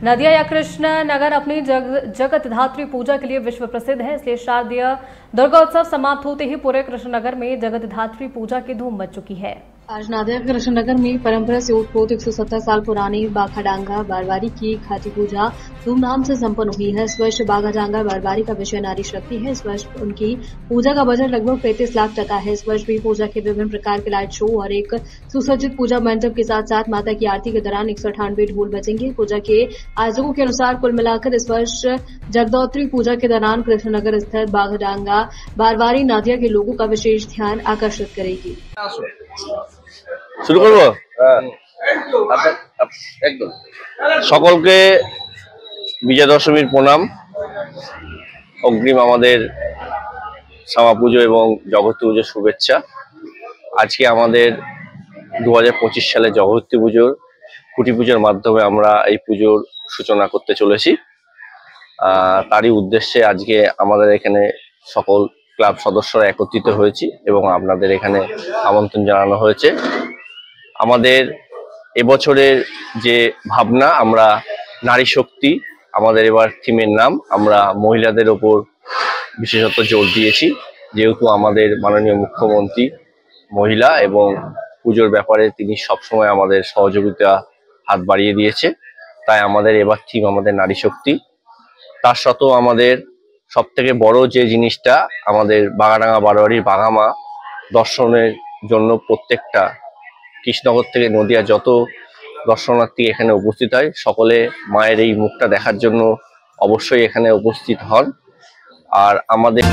नदिया या कृष्ण नगर अपनी जगत धात्री पूजा के लिए विश्व प्रसिद्ध है, इसलिए शारदीय दुर्गोत्सव समाप्त होते ही पूरे कृष्णनगर में जगत धात्री पूजा की धूम मच चुकी है। आज नदिया कृष्णनगर में परंपरा से ओतप्रोत 170 साल पुरानी बाघाडांगा बारवारी की घाटी पूजा धूमधाम से संपन्न हुई है। इस वर्ष बाघाडांगा बारवारी का विषय नारी शक्ति है। इस वर्ष उनकी पूजा का बजट लगभग 35 लाख टका है। इस वर्ष भी पूजा के विभिन्न प्रकार के लाइट शो और एक सुसज्जित पूजा मंडप के साथ साथ माता की आरती के दौरान 198 ढोल बजेंगे। पूजा के आयोजकों के अनुसार कुल मिलाकर इस वर्ष जगदौत्री पूजा के दौरान कृष्णनगर स्थित बाघाडांगा बारवारी नादिया के लोगों का विशेष ध्यान आकर्षित करेगी। শুরু করব। সকলকে বিজয়া দশমীর প্রণাম, অগ্রিম আমাদের শ্যামা পুজো এবং জগদ্ধাত্রী পুজোর শুভেচ্ছা। আজকে আমাদের 2025 সালে জগদ্ধাত্রী পুজোর খুঁটি পুজোর মাধ্যমে আমরা এই পুজোর সূচনা করতে চলেছি। তারই উদ্দেশ্যে আজকে আমাদের এখানে সকল ক্লাব সদস্যরা একত্রিত হয়েছি এবং আপনাদের এখানে আমন্ত্রণ জানানো হয়েছে। আমাদের এবছরের যে ভাবনা, আমরা নারী শক্তি, আমাদের এবার থিমের নাম আমরা মহিলাদের ওপর বিশেষত জোর দিয়েছি, যেহেতু আমাদের মাননীয় মুখ্যমন্ত্রী মহিলা এবং পুজোর ব্যাপারে তিনি সবসময় আমাদের সহযোগিতা হাত বাড়িয়ে দিয়েছে। তাই আমাদের এবার থিম আমাদের নারী শক্তি। তার সত্ত্বেও আমাদের সব থেকে বড় যে জিনিসটা, আমাদের বাঘাডাঙ্গা বারোয়ারির বাঘামা দর্শনের জন্য প্রত্যেকটা কৃষ্ণনগর থেকে নদিয়া যত দর্শনার্থী এখানে উপস্থিত হয়, সকলে মায়ের এই মুখটা দেখার জন্য অবশ্যই এখানে উপস্থিত হন। আর আমাদের